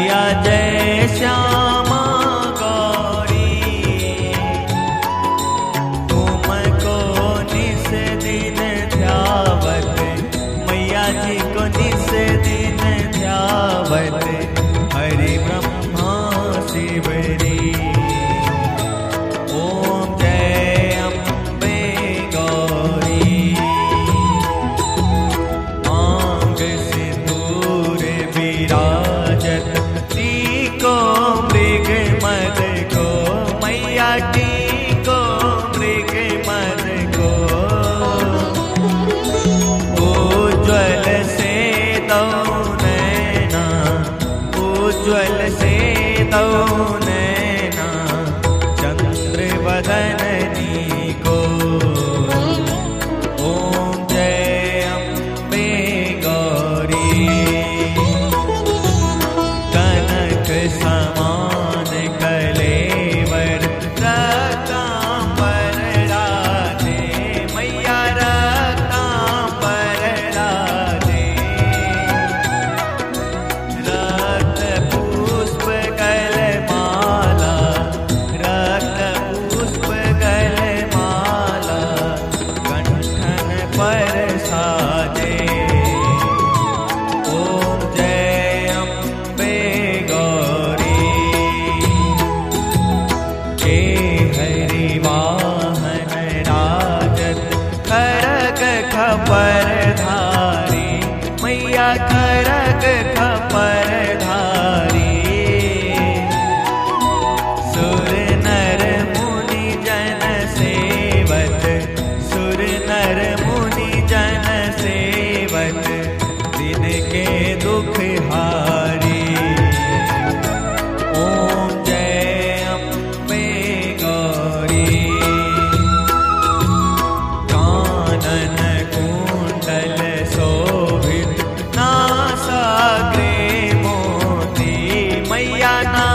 मैया जय श्यामा गौरी, तुमको निस दिन ध्यावत, मैया जी को निस दिन ध्यावत, हरि ब्रह्मा शिवरी। ओम जय अम्बे गौरी, मांग सिंदूर विराजत, टीको मृग मद को, मैया टीको मृग मद को। उज्ज्वल से दो नैना, उज्ज्वल से दो नैना, चंद्र वदनी को। ओम जय अम्बे गौरी, कनक समान कलेवर, रत्नांबर राधे, मैया रत्नांबर राधे। रक्त पुष्प गलमाला, रक्त पुष्प गलमाला, कंठन पर साजे। ओम जय अम्बे गौरी, हे हरि वाहन राजत, खरग खपर धारी, मैया खरग खपर धारी। सुर नर मुनि जन सेवत, सुर नर मुनि जन सेवत, दिन के दुख हारी। ओम जय अम्बे गौरी, कानन कुंडल शोभित, नासाग्रे मोती, मैया ना